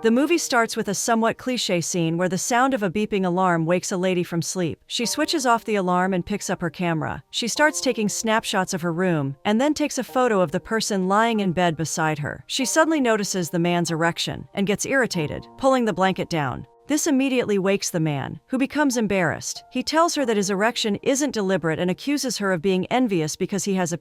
The movie starts with a somewhat cliché scene where the sound of a beeping alarm wakes a lady from sleep. She switches off the alarm and picks up her camera. She starts taking snapshots of her room, and then takes a photo of the person lying in bed beside her. She suddenly notices the man's erection, and gets irritated, pulling the blanket down. This immediately wakes the man, who becomes embarrassed. He tells her that his erection isn't deliberate and accuses her of being envious because he has a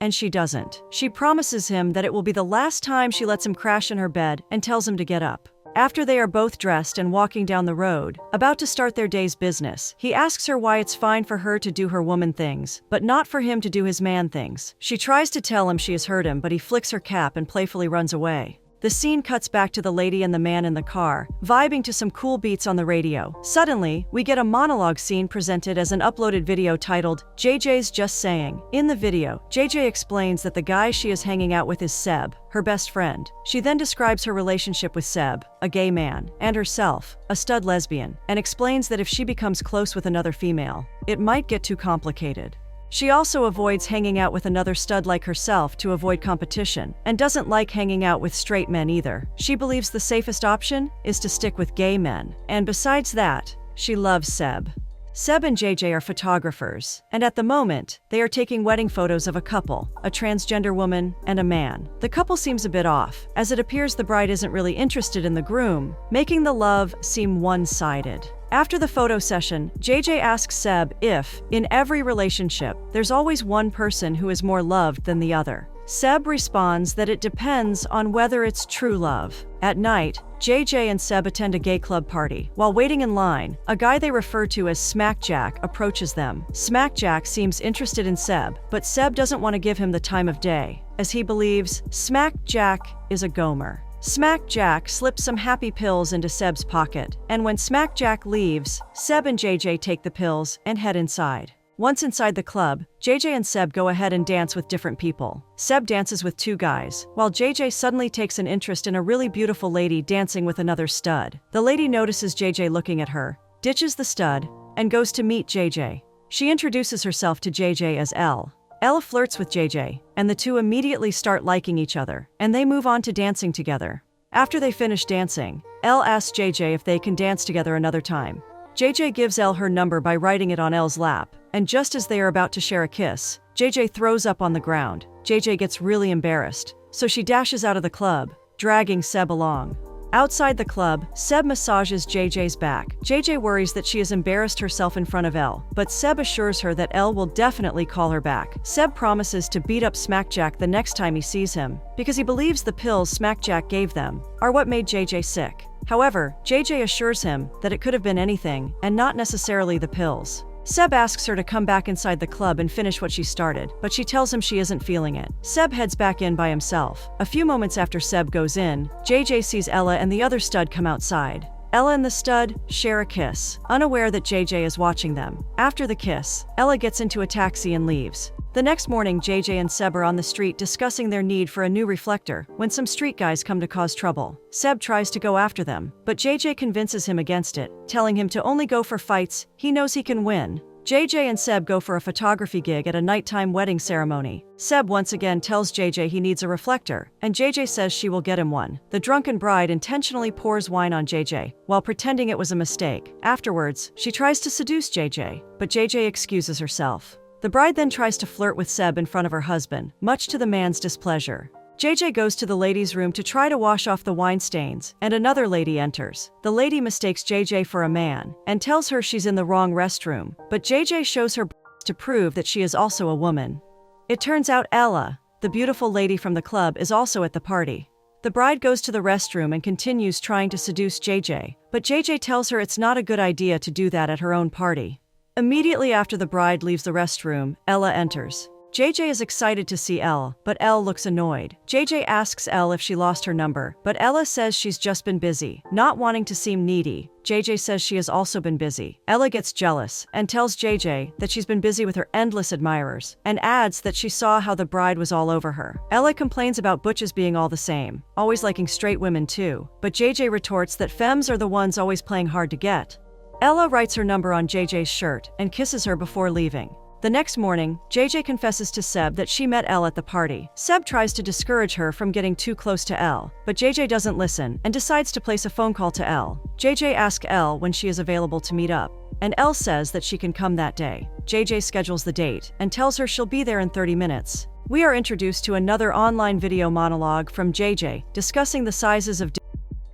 and she doesn't. She promises him that it will be the last time she lets him crash in her bed and tells him to get up. After they are both dressed and walking down the road, about to start their day's business, he asks her why it's fine for her to do her woman things, but not for him to do his man things. She tries to tell him she has hurt him, but he flicks her cap and playfully runs away. The scene cuts back to the lady and the man in the car, vibing to some cool beats on the radio. Suddenly, we get a monologue scene presented as an uploaded video titled, JJ's Just Saying. In the video, JJ explains that the guy she is hanging out with is Seb, her best friend. She then describes her relationship with Seb, a gay man, and herself, a stud lesbian, and explains that if she becomes close with another female, it might get too complicated. She also avoids hanging out with another stud like herself to avoid competition, and doesn't like hanging out with straight men either. She believes the safest option is to stick with gay men, and besides that, she loves Seb. Seb and JJ are photographers, and at the moment, they are taking wedding photos of a couple, a transgender woman and a man. The couple seems a bit off, as it appears the bride isn't really interested in the groom, making the love seem one-sided. After the photo session, JJ asks Seb if, in every relationship, there's always one person who is more loved than the other. Seb responds that it depends on whether it's true love. At night, JJ and Seb attend a gay club party. While waiting in line, a guy they refer to as Smack Jack approaches them. Smack Jack seems interested in Seb, but Seb doesn't want to give him the time of day, as he believes Smack Jack is a gomer. Smack Jack slips some happy pills into Seb's pocket, and when Smack Jack leaves, Seb and JJ take the pills and head inside. Once inside the club, JJ and Seb go ahead and dance with different people. Seb dances with two guys, while JJ suddenly takes an interest in a really beautiful lady dancing with another stud. The lady notices JJ looking at her, ditches the stud, and goes to meet JJ. She introduces herself to JJ as Elle. Elle flirts with JJ, and the two immediately start liking each other, and they move on to dancing together. After they finish dancing, Elle asks JJ if they can dance together another time. JJ gives Elle her number by writing it on Elle's lap, and just as they are about to share a kiss, JJ throws up on the ground. JJ gets really embarrassed, so she dashes out of the club, dragging Seb along. Outside the club, Seb massages JJ's back. JJ worries that she has embarrassed herself in front of Elle, but Seb assures her that Elle will definitely call her back. Seb promises to beat up Smackjack the next time he sees him, because he believes the pills Smackjack gave them are what made JJ sick. However, JJ assures him that it could have been anything, and not necessarily the pills. Seb asks her to come back inside the club and finish what she started, but she tells him she isn't feeling it. Seb heads back in by himself. A few moments after Seb goes in, JJ sees Ella and the other stud come outside. Ella and the stud share a kiss, unaware that JJ is watching them. After the kiss, Ella gets into a taxi and leaves. The next morning, JJ and Seb are on the street discussing their need for a new reflector when some street guys come to cause trouble. Seb tries to go after them, but JJ convinces him against it, telling him to only go for fights he knows he can win. JJ and Seb go for a photography gig at a nighttime wedding ceremony. Seb once again tells JJ he needs a reflector, and JJ says she will get him one. The drunken bride intentionally pours wine on JJ, while pretending it was a mistake. Afterwards, she tries to seduce JJ, but JJ excuses herself. The bride then tries to flirt with Seb in front of her husband, much to the man's displeasure. JJ goes to the ladies' room to try to wash off the wine stains, and another lady enters. The lady mistakes JJ for a man, and tells her she's in the wrong restroom, but JJ shows her to prove that she is also a woman. It turns out Ella, the beautiful lady from the club, is also at the party. The bride goes to the restroom and continues trying to seduce JJ, but JJ tells her it's not a good idea to do that at her own party. Immediately after the bride leaves the restroom, Ella enters. JJ is excited to see Elle, but Elle looks annoyed. JJ asks Elle if she lost her number, but Ella says she's just been busy. Not wanting to seem needy, JJ says she has also been busy. Ella gets jealous and tells JJ that she's been busy with her endless admirers, and adds that she saw how the bride was all over her. Ella complains about butches being all the same, always liking straight women too, but JJ retorts that femmes are the ones always playing hard to get. Ella writes her number on JJ's shirt and kisses her before leaving. The next morning, JJ confesses to Seb that she met Elle at the party. Seb tries to discourage her from getting too close to Elle, but JJ doesn't listen and decides to place a phone call to Elle. JJ asks Elle when she is available to meet up, and Elle says that she can come that day. JJ schedules the date and tells her she'll be there in 30 minutes. We are introduced to another online video monologue from JJ discussing the sizes of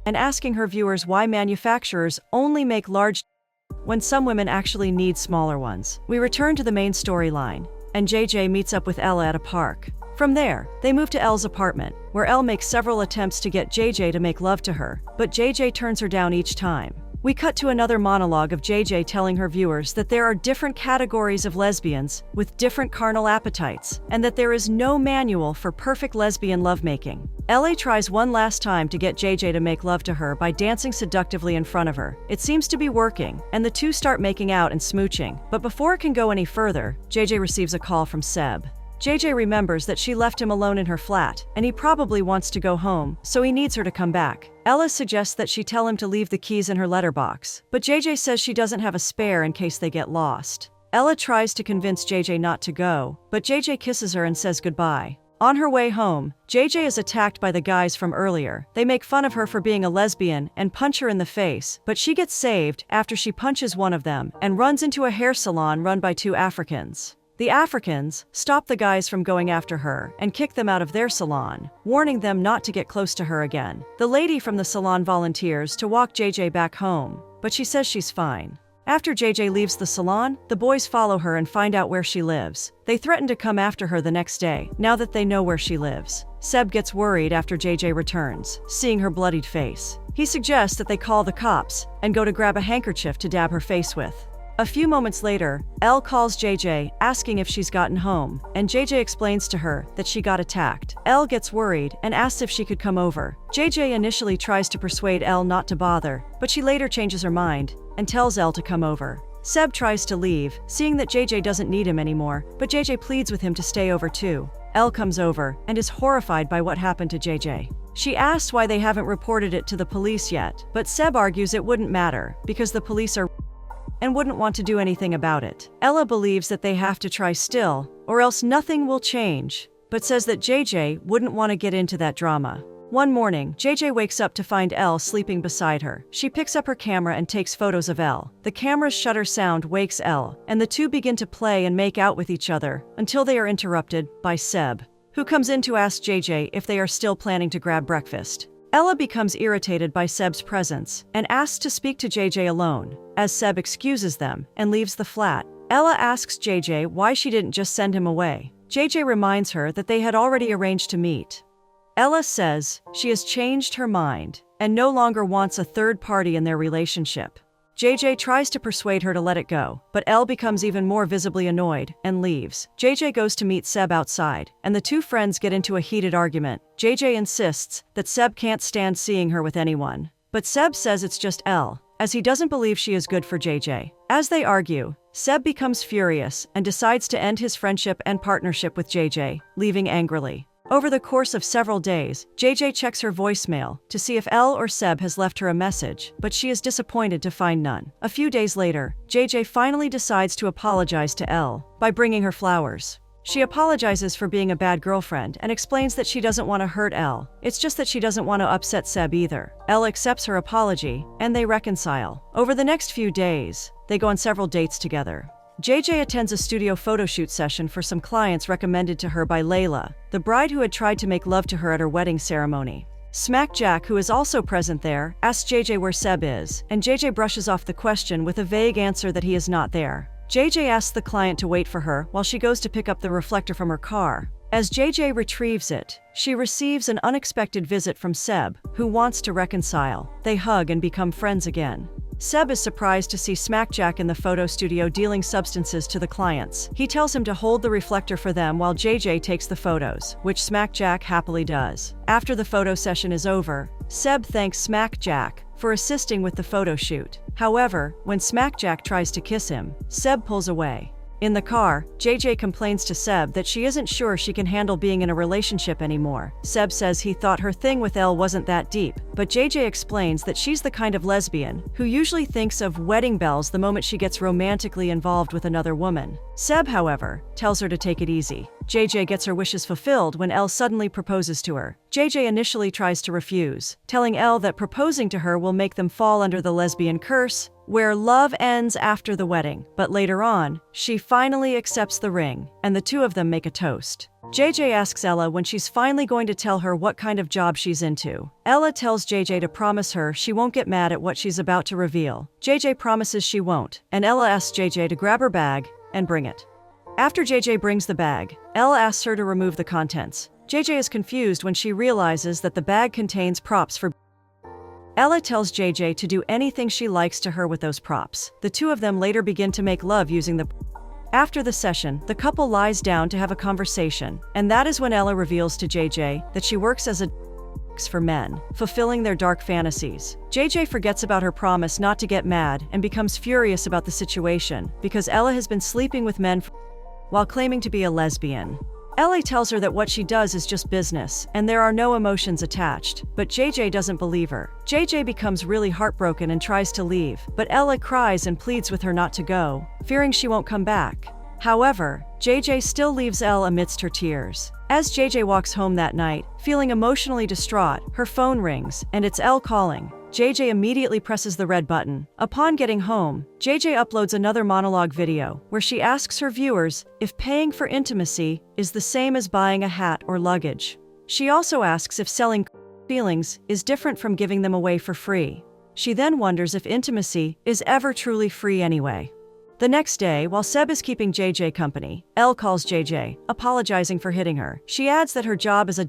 and asking her viewers why manufacturers only make large when some women actually need smaller ones. We return to the main storyline, and JJ meets up with Ella at a park. From there, they move to Elle's apartment, where Elle makes several attempts to get JJ to make love to her, but JJ turns her down each time. We cut to another monologue of JJ telling her viewers that there are different categories of lesbians with different carnal appetites, and that there is no manual for perfect lesbian lovemaking. LA tries one last time to get JJ to make love to her by dancing seductively in front of her. It seems to be working, and the two start making out and smooching. But before it can go any further, JJ receives a call from Seb. JJ remembers that she left him alone in her flat, and he probably wants to go home, so he needs her to come back. Ella suggests that she tell him to leave the keys in her letterbox, but JJ says she doesn't have a spare in case they get lost. Ella tries to convince JJ not to go, but JJ kisses her and says goodbye. On her way home, JJ is attacked by the guys from earlier. They make fun of her for being a lesbian and punch her in the face, but she gets saved after she punches one of them and runs into a hair salon run by two Africans. The Africans stop the guys from going after her and kick them out of their salon, warning them not to get close to her again. The lady from the salon volunteers to walk JJ back home, but she says she's fine. After JJ leaves the salon, the boys follow her and find out where she lives. They threaten to come after her the next day, now that they know where she lives. Seb gets worried after JJ returns, seeing her bloodied face. He suggests that they call the cops and go to grab a handkerchief to dab her face with. A few moments later, Elle calls JJ, asking if she's gotten home, and JJ explains to her that she got attacked. Elle gets worried and asks if she could come over. JJ initially tries to persuade Elle not to bother, but she later changes her mind and tells Elle to come over. Seb tries to leave, seeing that JJ doesn't need him anymore, but JJ pleads with him to stay over too. Elle comes over and is horrified by what happened to JJ. She asks why they haven't reported it to the police yet, but Seb argues it wouldn't matter because the police are and wouldn't want to do anything about it. Ella believes that they have to try still, or else nothing will change, but says that JJ wouldn't want to get into that drama. One morning, JJ wakes up to find Elle sleeping beside her. She picks up her camera and takes photos of Elle. The camera's shutter sound wakes Elle, and the two begin to play and make out with each other until they are interrupted by Seb, who comes in to ask JJ if they are still planning to grab breakfast. Ella becomes irritated by Seb's presence and asks to speak to JJ alone, as Seb excuses them and leaves the flat. Ella asks JJ why she didn't just send him away. JJ reminds her that they had already arranged to meet. Ella says she has changed her mind and no longer wants a third party in their relationship. JJ tries to persuade her to let it go, but Elle becomes even more visibly annoyed and leaves. JJ goes to meet Seb outside, and the two friends get into a heated argument. JJ insists that Seb can't stand seeing her with anyone, but Seb says it's just Elle, as he doesn't believe she is good for JJ. As they argue, Seb becomes furious and decides to end his friendship and partnership with JJ, leaving angrily. Over the course of several days, JJ checks her voicemail to see if Elle or Seb has left her a message, but she is disappointed to find none. A few days later, JJ finally decides to apologize to Elle by bringing her flowers. She apologizes for being a bad girlfriend and explains that she doesn't want to hurt Elle. It's just that she doesn't want to upset Seb either. Elle accepts her apology, and they reconcile. Over the next few days, they go on several dates together. JJ attends a studio photoshoot session for some clients recommended to her by Layla, the bride who had tried to make love to her at her wedding ceremony. Smack Jack, who is also present there, asks JJ where Seb is, and JJ brushes off the question with a vague answer that he is not there. JJ asks the client to wait for her while she goes to pick up the reflector from her car. As JJ retrieves it, she receives an unexpected visit from Seb, who wants to reconcile. They hug and become friends again. Seb is surprised to see Smack Jack in the photo studio dealing substances to the clients. He tells him to hold the reflector for them while JJ takes the photos, which Smack Jack happily does. After the photo session is over, Seb thanks Smack Jack for assisting with the photo shoot. However, when Smack Jack tries to kiss him, Seb pulls away. In the car, JJ complains to Seb that she isn't sure she can handle being in a relationship anymore. Seb says he thought her thing with Elle wasn't that deep, but JJ explains that she's the kind of lesbian who usually thinks of wedding bells the moment she gets romantically involved with another woman. Seb, however, tells her to take it easy. JJ gets her wishes fulfilled when Elle suddenly proposes to her. JJ initially tries to refuse, telling Elle that proposing to her will make them fall under the lesbian curse, where love ends after the wedding. But later on, she finally accepts the ring, and the two of them make a toast. JJ asks Ella when she's finally going to tell her what kind of job she's into. Ella tells JJ to promise her she won't get mad at what she's about to reveal. JJ promises she won't, and Ella asks JJ to grab her bag and bring it. After JJ brings the bag, Ella asks her to remove the contents. JJ is confused when she realizes that the bag contains props for Ella tells JJ to do anything she likes to her with those props. The two of them later begin to make love using the After the session, the couple lies down to have a conversation, and that is when Ella reveals to JJ that she works as a for men, fulfilling their dark fantasies. JJ forgets about her promise not to get mad and becomes furious about the situation because Ella has been sleeping with men while claiming to be a lesbian. Ella tells her that what she does is just business, and there are no emotions attached, but JJ doesn't believe her. JJ becomes really heartbroken and tries to leave, but Ella cries and pleads with her not to go, fearing she won't come back. However, JJ still leaves Elle amidst her tears. As JJ walks home that night, feeling emotionally distraught, her phone rings, and it's Elle calling. JJ immediately presses the red button. Upon getting home, JJ uploads another monologue video, where she asks her viewers if paying for intimacy is the same as buying a hat or luggage. She also asks if selling feelings is different from giving them away for free. She then wonders if intimacy is ever truly free anyway. The next day, while Seb is keeping JJ company, Elle calls JJ, apologizing for hitting her. She adds that her job as a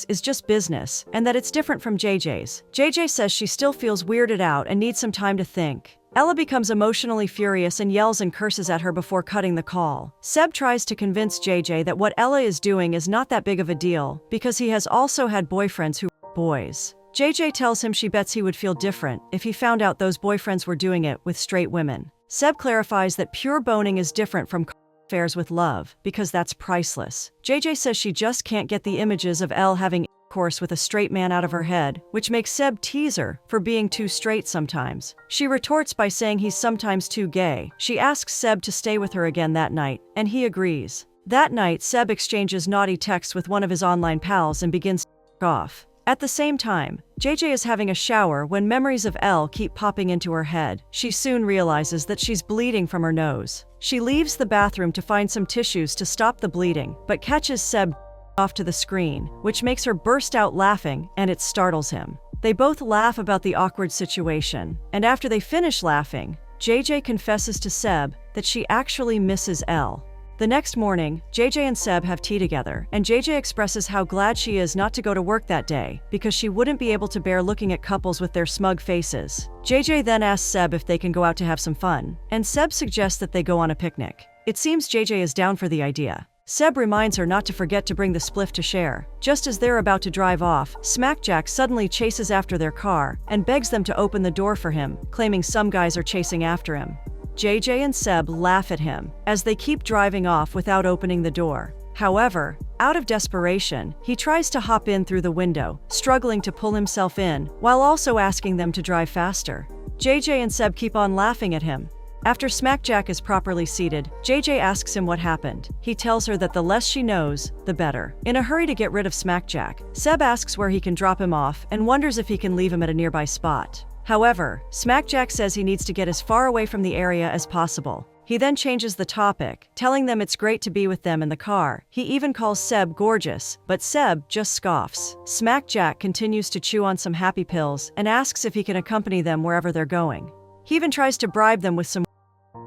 is just business, and that it's different from JJ's. JJ says she still feels weirded out and needs some time to think. Ella becomes emotionally furious and yells and curses at her before cutting the call. Seb tries to convince JJ that what Ella is doing is not that big of a deal, because he has also had boyfriends who were boys. JJ tells him she bets he would feel different if he found out those boyfriends were doing it with straight women. Seb clarifies that pure boning is different from affairs with love, because that's priceless. JJ says she just can't get the images of Elle having intercourse with a straight man out of her head, which makes Seb tease her for being too straight sometimes. She retorts by saying he's sometimes too gay. She asks Seb to stay with her again that night, and he agrees. That night, Seb exchanges naughty texts with one of his online pals and begins to off. At the same time, JJ is having a shower when memories of Elle keep popping into her head. She soon realizes that she's bleeding from her nose. She leaves the bathroom to find some tissues to stop the bleeding, but catches Seb off to the screen, which makes her burst out laughing, and it startles him. They both laugh about the awkward situation, and after they finish laughing, JJ confesses to Seb that she actually misses Elle. The next morning, JJ and Seb have tea together, and JJ expresses how glad she is not to go to work that day, because she wouldn't be able to bear looking at couples with their smug faces. JJ then asks Seb if they can go out to have some fun, and Seb suggests that they go on a picnic. It seems JJ is down for the idea. Seb reminds her not to forget to bring the spliff to share. Just as they're about to drive off, Smackjack suddenly chases after their car and begs them to open the door for him, claiming some guys are chasing after him. JJ and Seb laugh at him as they keep driving off without opening the door. However, out of desperation, he tries to hop in through the window, struggling to pull himself in, while also asking them to drive faster. JJ and Seb keep on laughing at him. After Smackjack is properly seated, JJ asks him what happened. He tells her that the less she knows, the better. In a hurry to get rid of Smackjack, Seb asks where he can drop him off and wonders if he can leave him at a nearby spot. However, Smackjack says he needs to get as far away from the area as possible. He then changes the topic, telling them it's great to be with them in the car. He even calls Seb gorgeous, but Seb just scoffs. Smackjack continues to chew on some happy pills and asks if he can accompany them wherever they're going. He even tries to bribe them with some.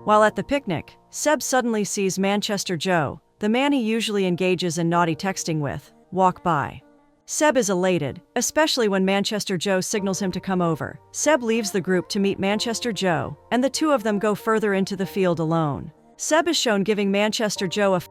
While at the picnic, Seb suddenly sees Manchester Joe, the man he usually engages in naughty texting with, walk by. Seb is elated, especially when Manchester Joe signals him to come over. Seb leaves the group to meet Manchester Joe, and the two of them go further into the field alone. Seb is shown giving Manchester Joe a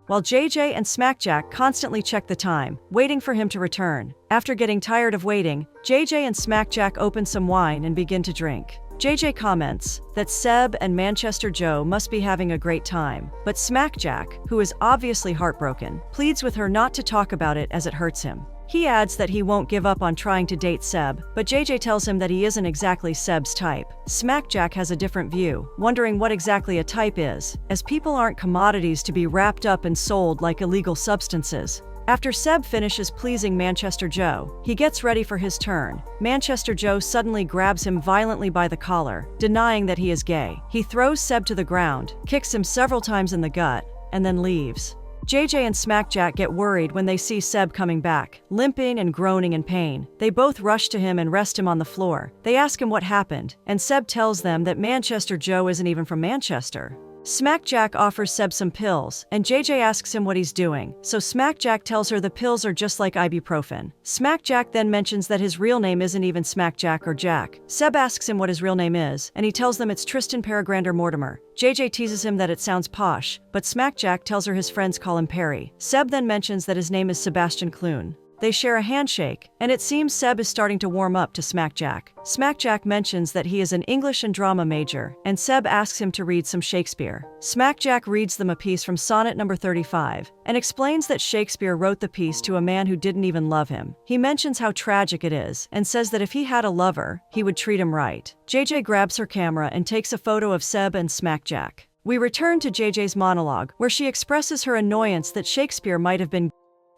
while JJ and Smackjack constantly check the time, waiting for him to return. After getting tired of waiting, JJ and Smackjack open some wine and begin to drink. JJ comments that Seb and Manchester Joe must be having a great time, but Smackjack, who is obviously heartbroken, pleads with her not to talk about it as it hurts him. He adds that he won't give up on trying to date Seb, but JJ tells him that he isn't exactly Seb's type. Smackjack has a different view, wondering what exactly a type is, as people aren't commodities to be wrapped up and sold like illegal substances. After Seb finishes pleasing Manchester Joe, he gets ready for his turn. Manchester Joe suddenly grabs him violently by the collar, denying that he is gay. He throws Seb to the ground, kicks him several times in the gut, and then leaves. JJ and Smackjack get worried when they see Seb coming back, limping and groaning in pain. They both rush to him and rest him on the floor. They ask him what happened, and Seb tells them that Manchester Joe isn't even from Manchester. Smackjack offers Seb some pills, and JJ asks him what he's doing, so Smackjack tells her the pills are just like ibuprofen. Smackjack then mentions that his real name isn't even Smackjack or Jack. Seb asks him what his real name is, and he tells them it's Tristan Peregrander Mortimer. JJ teases him that it sounds posh, but Smackjack tells her his friends call him Perry. Seb then mentions that his name is Sebastian Clune. They share a handshake, and it seems Seb is starting to warm up to Smackjack. Smackjack mentions that he is an English and drama major, and Seb asks him to read some Shakespeare. Smackjack reads them a piece from Sonnet number 35, and explains that Shakespeare wrote the piece to a man who didn't even love him. He mentions how tragic it is, and says that if he had a lover, he would treat him right. JJ grabs her camera and takes a photo of Seb and Smackjack. We return to JJ's monologue, where she expresses her annoyance that Shakespeare might have been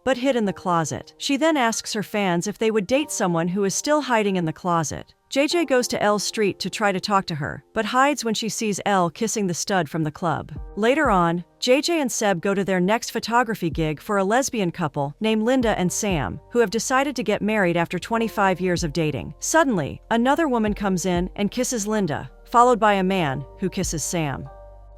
but hid in the closet. She then asks her fans if they would date someone who is still hiding in the closet. JJ goes to Elle's street to try to talk to her, but hides when she sees Elle kissing the stud from the club. Later on, JJ and Seb go to their next photography gig for a lesbian couple named Linda and Sam, who have decided to get married after 25 years of dating. Suddenly, another woman comes in and kisses Linda, followed by a man who kisses Sam.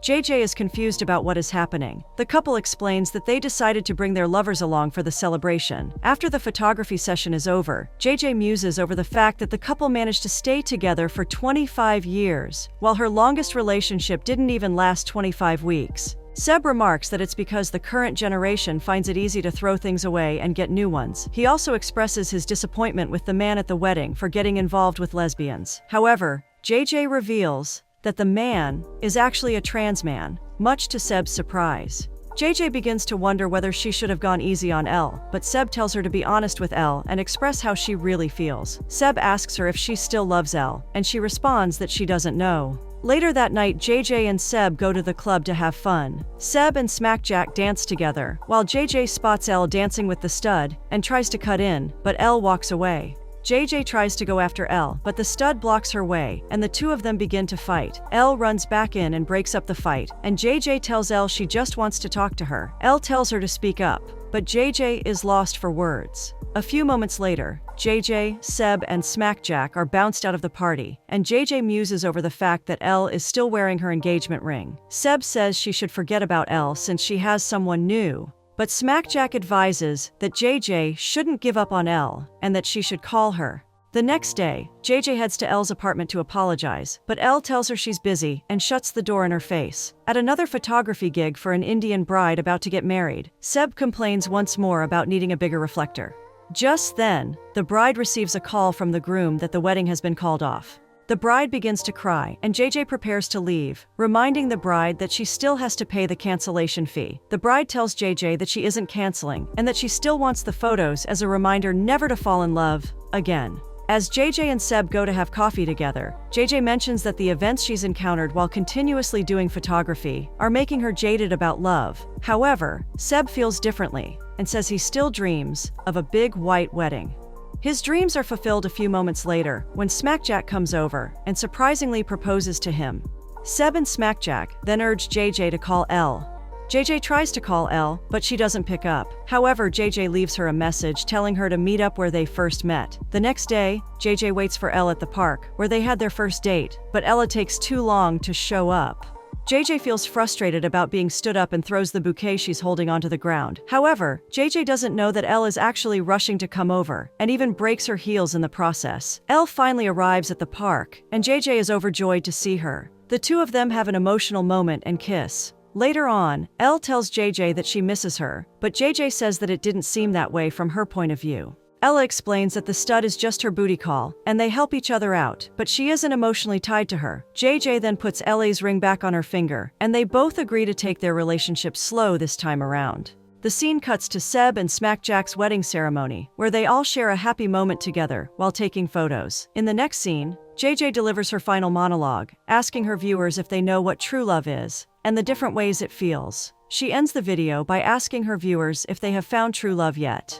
JJ is confused about what is happening. The couple explains that they decided to bring their lovers along for the celebration. After the photography session is over, JJ muses over the fact that the couple managed to stay together for 25 years, while her longest relationship didn't even last 25 weeks. Seb remarks that it's because the current generation finds it easy to throw things away and get new ones. He also expresses his disappointment with the man at the wedding for getting involved with lesbians. However, JJ reveals that the man is actually a trans man, much to Seb's surprise. JJ begins to wonder whether she should have gone easy on Elle, but Seb tells her to be honest with Elle and express how she really feels. Seb asks her if she still loves Elle, and she responds that she doesn't know. Later that night, JJ and Seb go to the club to have fun. Seb and Smackjack dance together, while JJ spots Elle dancing with the stud and tries to cut in, but Elle walks away. JJ tries to go after Elle, but the stud blocks her way, and the two of them begin to fight. Elle runs back in and breaks up the fight, and JJ tells Elle she just wants to talk to her. Elle tells her to speak up, but JJ is lost for words. A few moments later, JJ, Seb, and Smackjack are bounced out of the party, and JJ muses over the fact that Elle is still wearing her engagement ring. Seb says she should forget about Elle since she has someone new, but Smackjack advises that JJ shouldn't give up on Elle and that she should call her. The next day, JJ heads to Elle's apartment to apologize, but Elle tells her she's busy and shuts the door in her face. At another photography gig for an Indian bride about to get married, Seb complains once more about needing a bigger reflector. Just then, the bride receives a call from the groom that the wedding has been called off. The bride begins to cry, and JJ prepares to leave, reminding the bride that she still has to pay the cancellation fee. The bride tells JJ that she isn't canceling, and that she still wants the photos as a reminder never to fall in love again. As JJ and Seb go to have coffee together, JJ mentions that the events she's encountered while continuously doing photography are making her jaded about love. However, Seb feels differently, and says he still dreams of a big white wedding. His dreams are fulfilled a few moments later when Smackjack comes over and surprisingly proposes to him. Seb and Smackjack then urge JJ to call Elle. JJ tries to call Elle, but she doesn't pick up. However, JJ leaves her a message telling her to meet up where they first met. The next day, JJ waits for Elle at the park, where they had their first date, but Ella takes too long to show up. JJ feels frustrated about being stood up and throws the bouquet she's holding onto the ground. However, JJ doesn't know that Elle is actually rushing to come over, and even breaks her heels in the process. Elle finally arrives at the park, and JJ is overjoyed to see her. The two of them have an emotional moment and kiss. Later on, Elle tells JJ that she misses her, but JJ says that it didn't seem that way from her point of view. Ella explains that the stud is just her booty call, and they help each other out, but she isn't emotionally tied to her. JJ then puts Ellie's ring back on her finger, and they both agree to take their relationship slow this time around. The scene cuts to Seb and Smack Jack's wedding ceremony, where they all share a happy moment together while taking photos. In the next scene, JJ delivers her final monologue, asking her viewers if they know what true love is, and the different ways it feels. She ends the video by asking her viewers if they have found true love yet.